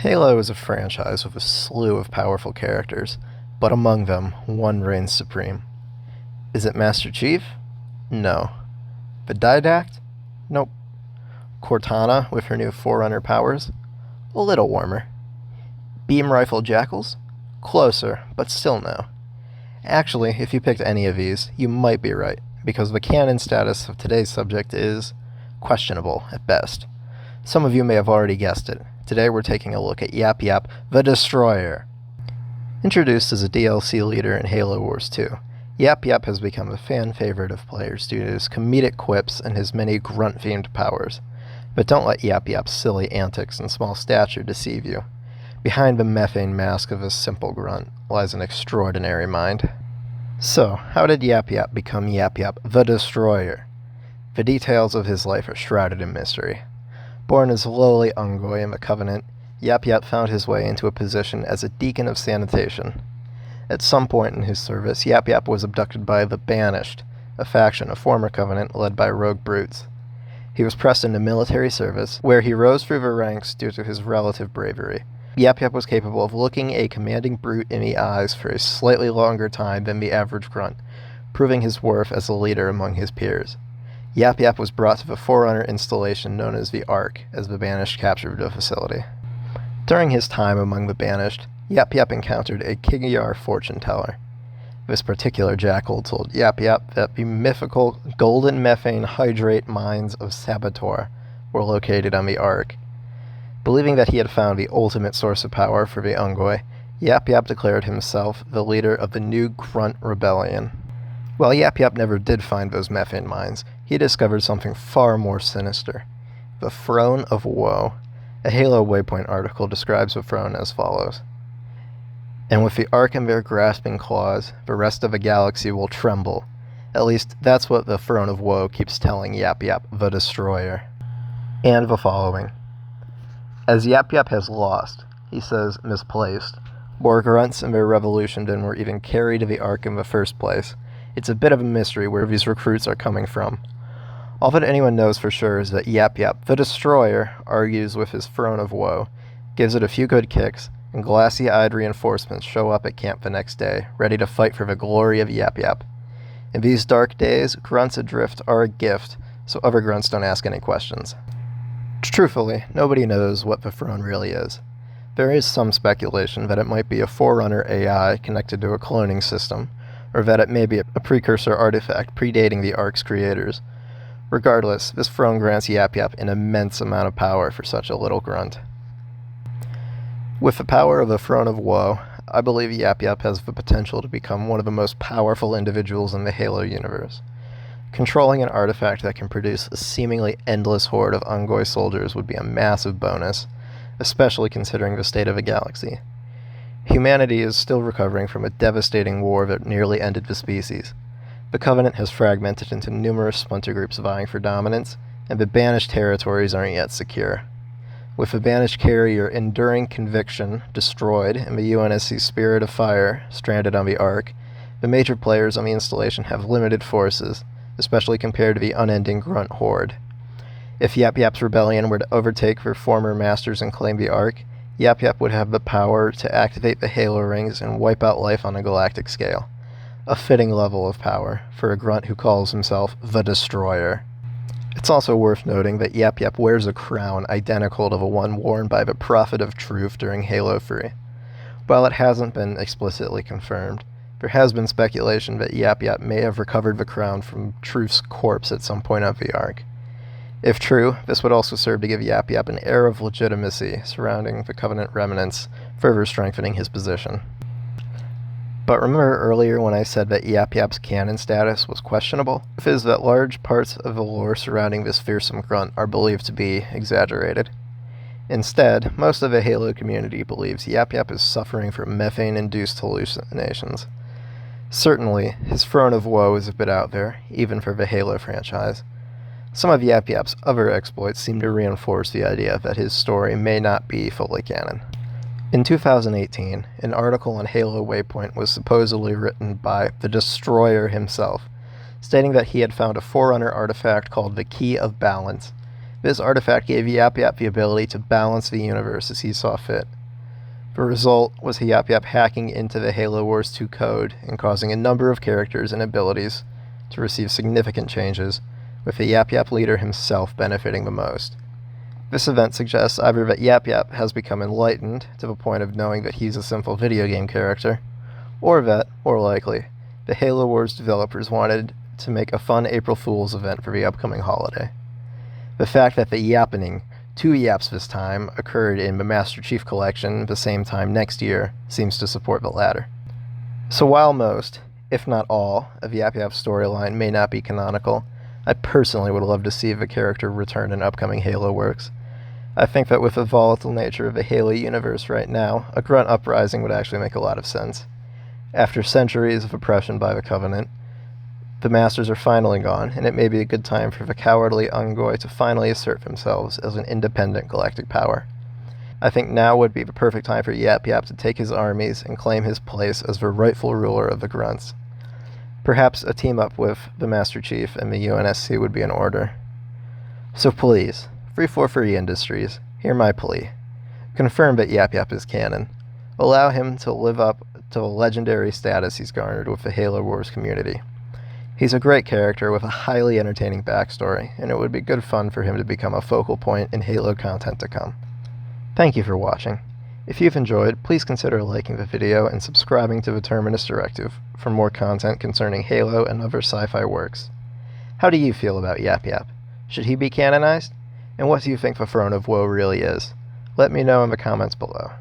Halo is a franchise with a slew of powerful characters, but among them, one reigns supreme. Is it Master Chief? No. Vididact? Nope. Cortana with her new Forerunner powers? A little warmer. Beam Rifle Jackals? Closer, but still no. Actually, if you picked any of these, you might be right, because the canon status of today's subject is questionable at best. Some of you may have already guessed it. Today we're taking a look at Yapyap, the Destroyer. Introduced as a DLC leader in Halo Wars 2, Yapyap has become a fan favorite of players due to his comedic quips and his many grunt-themed powers. But don't let Yapyap's silly antics and small stature deceive you. Behind the methane mask of a simple grunt lies an extraordinary mind. So, how did Yapyap become Yapyap, the Destroyer? The details of his life are shrouded in mystery. Born as lowly Ungoi in the Covenant, Yapyap found his way into a position as a deacon of sanitation. At some point in his service, Yapyap was abducted by the Banished, a faction of former Covenant led by rogue brutes. He was pressed into military service, where he rose through the ranks due to his relative bravery. Yapyap was capable of looking a commanding brute in the eyes for a slightly longer time than the average grunt, proving his worth as a leader among his peers. Yapyap was brought to the Forerunner installation known as the Ark, as the Banished captured the facility. During his time among the Banished, Yapyap encountered a Kigyar fortune-teller. This particular jackal told Yapyap that the mythical golden methane hydrate mines of Saboteur were located on the Ark. Believing that he had found the ultimate source of power for the Ungoi, Yapyap declared himself the leader of the new Grunt Rebellion. While Yapyap never did find those methane mines, he discovered something far more sinister. The Throne of Woe. A Halo Waypoint article describes the throne as follows. And with the Ark in their grasping claws, the rest of the galaxy will tremble. At least, that's what the Throne of Woe keeps telling Yapyap, the Destroyer. And the following. As Yapyap has lost, he says misplaced, more grunts in their revolution than were even carried to the Ark in the first place. It's a bit of a mystery where these recruits are coming from. All that anyone knows for sure is that Yapyap, the Destroyer, argues with his Throne of Woe, gives it a few good kicks, and glassy-eyed reinforcements show up at camp the next day, ready to fight for the glory of Yapyap. In these dark days, grunts adrift are a gift, so other grunts don't ask any questions. Truthfully, nobody knows what the Throne really is. There is some speculation that it might be a Forerunner AI connected to a cloning system, or that it may be a precursor artifact predating the Ark's creators. Regardless, this throne grants Yapyap an immense amount of power for such a little grunt. With the power of the Throne of Woe, I believe Yapyap has the potential to become one of the most powerful individuals in the Halo universe. Controlling an artifact that can produce a seemingly endless horde of Ungoi soldiers would be a massive bonus, especially considering the state of the galaxy. Humanity is still recovering from a devastating war that nearly ended the species. The Covenant has fragmented into numerous splinter groups vying for dominance, and the Banished territories aren't yet secure. With the Banished carrier Enduring Conviction destroyed and the UNSC Spirit of Fire stranded on the Ark, the major players on the installation have limited forces, especially compared to the unending grunt horde. If Yapyap's rebellion were to overtake their former masters and claim the Ark, Yapyap would have the power to activate the Halo rings and wipe out life on a galactic scale. A fitting level of power for a grunt who calls himself the Destroyer. It's also worth noting that Yapyap wears a crown identical to the one worn by the Prophet of Truth during Halo 3. While it hasn't been explicitly confirmed, there has been speculation that Yapyap may have recovered the crown from Truth's corpse at some point of the Ark. If true, this would also serve to give Yapyap an air of legitimacy surrounding the Covenant remnants, further strengthening his position. But remember earlier when I said that Yapyap's canon status was questionable? The truth is that large parts of the lore surrounding this fearsome grunt are believed to be exaggerated. Instead, most of the Halo community believes Yapyap is suffering from methane-induced hallucinations. Certainly, his Throne of Woe is a bit out there, even for the Halo franchise. Some of Yapyap's other exploits seem to reinforce the idea that his story may not be fully canon. In 2018, an article on Halo Waypoint was supposedly written by the Destroyer himself, stating that he had found a Forerunner artifact called the Key of Balance. This artifact gave Yapyap the ability to balance the universe as he saw fit. The result was Yapyap hacking into the Halo Wars 2 code and causing a number of characters and abilities to receive significant changes, with the Yapyap leader himself benefiting the most. This event suggests either that Yapyap has become enlightened to the point of knowing that he's a simple video game character, or that, more likely, the Halo Wars developers wanted to make a fun April Fool's event for the upcoming holiday. The fact that the yappening, 2 yaps this time, occurred in the Master Chief Collection the same time next year seems to support the latter. So while most, if not all, of Yapyap's storyline may not be canonical, I personally would love to see the character return in upcoming Halo works. I think that with the volatile nature of the Halo universe right now, a grunt uprising would actually make a lot of sense. After centuries of oppression by the Covenant, the Masters are finally gone, and it may be a good time for the cowardly Ungoi to finally assert themselves as an independent galactic power. I think now would be the perfect time for Yapyap to take his armies and claim his place as the rightful ruler of the Grunts. Perhaps a team-up with the Master Chief and the UNSC would be in order. So please, 343 Industries, hear my plea. Confirm that Yapyap is canon. Allow him to live up to the legendary status he's garnered with the Halo Wars community. He's a great character with a highly entertaining backstory, and it would be good fun for him to become a focal point in Halo content to come. Thank you for watching. If you've enjoyed, please consider liking the video and subscribing to the Terminus Directive for more content concerning Halo and other sci-fi works. How do you feel about Yapyap? Should he be canonized? And what do you think the Throne of Woe really is? Let me know in the comments below.